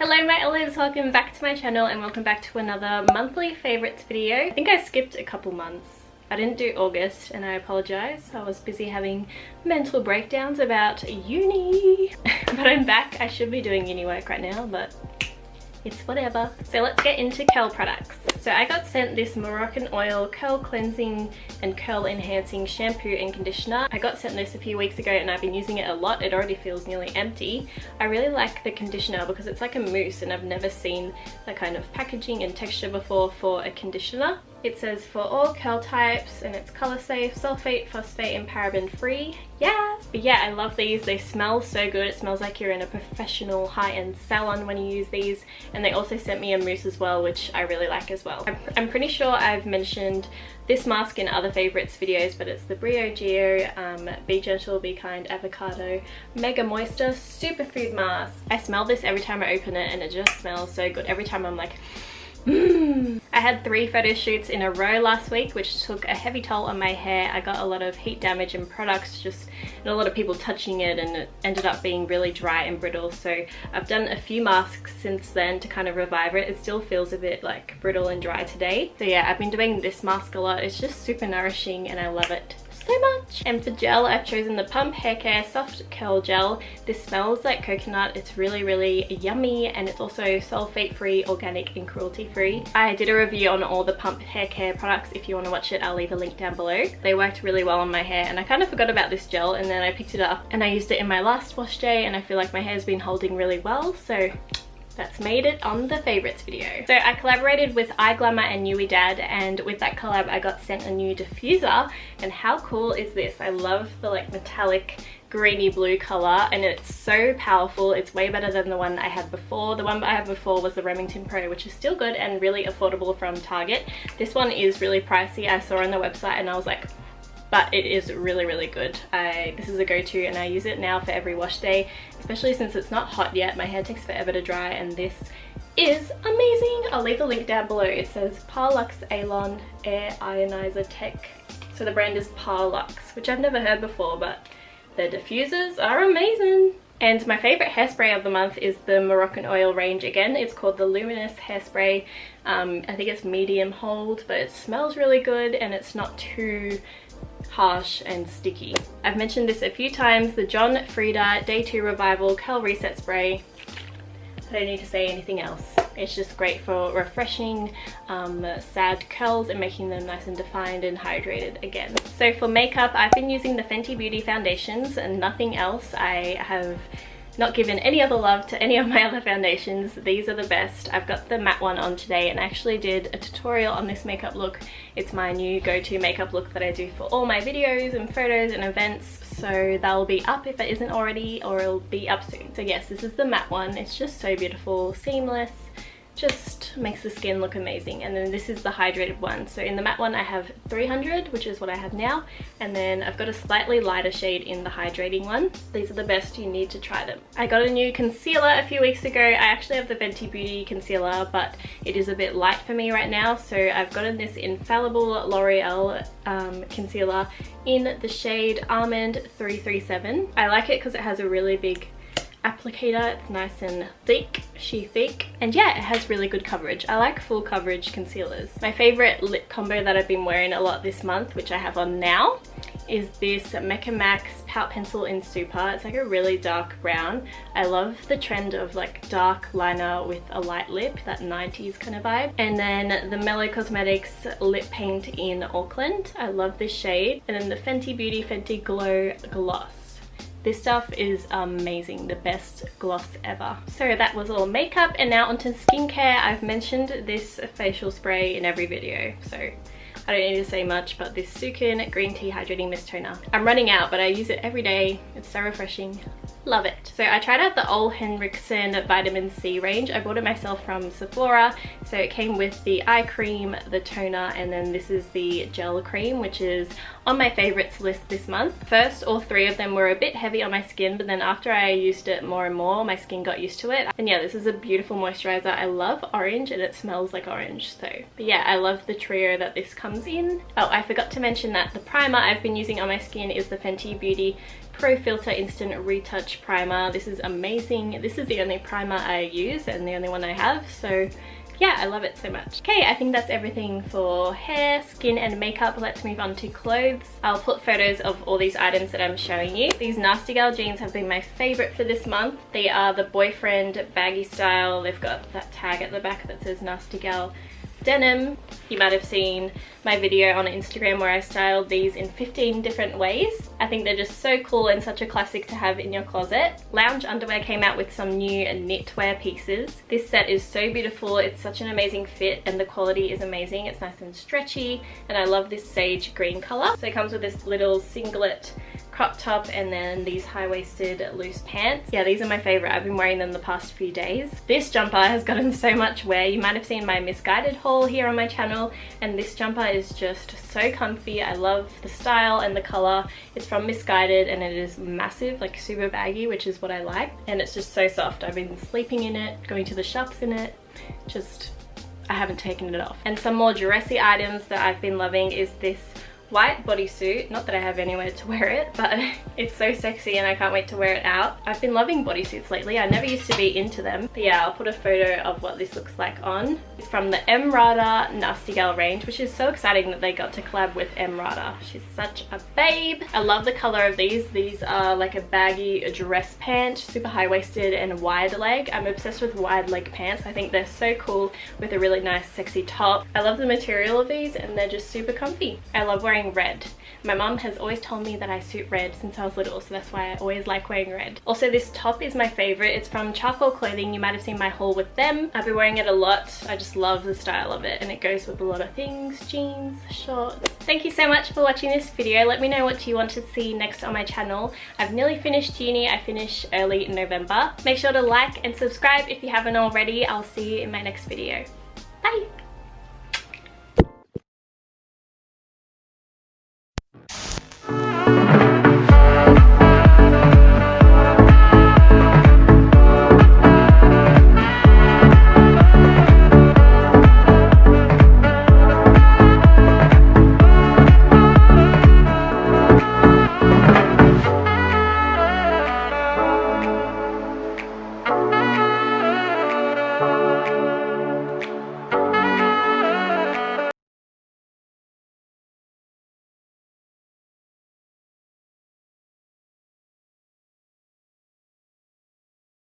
Hello my olives, welcome back to my channel and welcome back to another monthly favorites video. I think I skipped a couple months. I didn't do August and I apologize. I was busy having mental breakdowns about uni. But I'm back. I should be doing uni work right now, but it's whatever. So let's get into curl products. So I got sent this Moroccan oil curl cleansing and curl enhancing shampoo and conditioner. I got sent this a few weeks ago and I've been using it a lot. It already feels nearly empty. I really like the conditioner because it's like a mousse and I've never seen that kind of packaging and texture before for a conditioner. It says for all curl types and it's color safe, sulfate, phosphate and paraben free. Yeah! But yeah, I love these. They smell so good. It smells like you're in a professional high-end salon when you use these. And they also sent me a mousse as well, which I really like as well. I'm pretty sure I've mentioned this mask in other favorites videos, but it's the Brio Geo Be Gentle, Be Kind Avocado Mega Moisture Superfood Mask. I smell this every time I open it and it just smells so good. Every time I'm like, I had 3 photo shoots in a row last week, which took a heavy toll on my hair. I got a lot of heat damage and products and a lot of people touching it, and it ended up being really dry and brittle. So I've done a few masks since then to kind of revive it. It still feels a bit like brittle and dry today. So yeah, I've been doing this mask a lot. It's just super nourishing and I love it so much. And for gel, I've chosen the Pump Hair Care Soft Curl Gel. This smells like coconut. It's really yummy and it's also sulfate free, organic and cruelty free. I did a review on all the Pump Hair Care products. If you want to watch it, I'll leave a link down below. They worked really well on my hair and I kind of forgot about this gel, and then I picked it up and I used it in my last wash day and I feel like my hair's been holding really well, so that's made it on the favorites video. So I collaborated with iGlamour and Newy Dad, and with that collab I got sent a new diffuser. And how cool is this? I love the like metallic greeny blue color and it's so powerful. It's way better than the one I had before. The one I had before was the Remington Pro, which is still good and really affordable from Target. This one is really pricey. I saw on the website and I was like, but it is really good. This is a go-to and I use it now for every wash day, especially since it's not hot yet. My hair takes forever to dry and this is amazing. I'll leave a link down below. It says Parlux Alon Air Ionizer Tech. So the brand is Parlux, which I've never heard before, but the diffusers are amazing. And my favorite hairspray of the month is the Moroccan oil range again. It's called the Luminous Hairspray. I think it's medium hold, but it smells really good and it's not too harsh and sticky. I've mentioned this a few times, the John Frieda Day 2 Revival Curl Reset Spray. I don't need to say anything else. It's just great for refreshing sad curls and making them nice and defined and hydrated again. So for makeup, I've been using the Fenty Beauty foundations and nothing else. I have not given any other love to any of my other foundations. These are the best. I've got the matte one on today and I actually did a tutorial on this makeup look. It's my new go-to makeup look that I do for all my videos and photos and events. So that'll be up if it isn't already, or it'll be up soon. So yes, this is the matte one. It's just so beautiful, seamless, just makes the skin look amazing. And then this is the hydrated one. So in the matte one I have 300, which is what I have now, and then I've got a slightly lighter shade in the hydrating one. These are the best. You need to try them. I got a new concealer a few weeks ago. I actually have the Fenty Beauty concealer, but it is a bit light for me right now, so I've gotten this Infallible L'Oreal concealer in the shade Almond 337. I like it because it has a really big applicator. It's nice and thick, thick, and yeah, it has really good coverage. I like full coverage concealers. My favorite lip combo that I've been wearing a lot this month, which I have on now, is this Mecca Max Pout Pencil in Super. It's like a really dark brown. I love the trend of like dark liner with a light lip, that 90s kind of vibe. And then the Mellow Cosmetics Lip Paint in Auckland. I love this shade. And then the Fenty Beauty Fenty Glow Gloss. This stuff is amazing, the best gloss ever. So that was all makeup, and now onto skincare. I've mentioned this facial spray in every video, so I don't need to say much, but this Sukin Green Tea Hydrating Mist Toner. I'm running out, but I use it every day. It's so refreshing. Love it. So I tried out the Ole Henriksen Vitamin C range. I bought it myself from Sephora. So it came with the eye cream, the toner, and then this is the gel cream, which is on my favorites list this month. First, all 3 of them were a bit heavy on my skin, but then after I used it more and more, my skin got used to it. And yeah, this is a beautiful moisturizer. I love orange and it smells like orange. So, but yeah, I love the trio that this comes in. Oh, I forgot to mention that the primer I've been using on my skin is the Fenty Beauty Pro Filter Instant Retouch Primer. This is amazing. This is the only primer I use and the only one I have, so yeah, I love it so much. Okay, I think that's everything for hair, skin and makeup. Let's move on to clothes. I'll put photos of all these items that I'm showing you. These Nasty Gal jeans have been my favorite for this month. They are the boyfriend baggy style. They've got that tag at the back that says Nasty Gal denim. You might have seen my video on Instagram where I styled these in 15 different ways. I think they're just so cool and such a classic to have in your closet. Lounge Underwear came out with some new knitwear pieces. This set is so beautiful. It's such an amazing fit and the quality is amazing. It's nice and stretchy and I love this sage green color. So it comes with this little singlet crop top and then these high-waisted loose pants. Yeah, these are my favorite. I've been wearing them the past few days. This jumper has gotten so much wear. You might have seen my Misguided haul here on my channel, and this jumper is just so comfy. I love the style and the color. It's from Misguided and it is massive, like super baggy, which is what I like, and it's just so soft. I've been sleeping in it, going to the shops in it, just I haven't taken it off. And some more dressy items that I've been loving is this white bodysuit. Not that I have anywhere to wear it, but it's so sexy and I can't wait to wear it out. I've been loving bodysuits lately. I never used to be into them, but yeah, I'll put a photo of what this looks like on. It's from the Emrata Nasty Gal range, which is so exciting that they got to collab with Emrata. She's such a babe. I love the color of these. These are like a baggy dress pant, super high-waisted and wide leg. I'm obsessed with wide leg pants. I think they're so cool with a really nice sexy top. I love the material of these and they're just super comfy. I love wearing red. My mum has always told me that I suit red since I was little, so that's why I always like wearing red. Also, this top is my favorite. It's from Charcoal Clothing. You might have seen my haul with them. I've been wearing it a lot. I just love the style of it and it goes with a lot of things, jeans, shorts. Thank you so much for watching this video. Let me know what you want to see next on my channel. I've nearly finished uni. I finish early in November. Make sure to like and subscribe if you haven't already. I'll see you in my next video. Bye!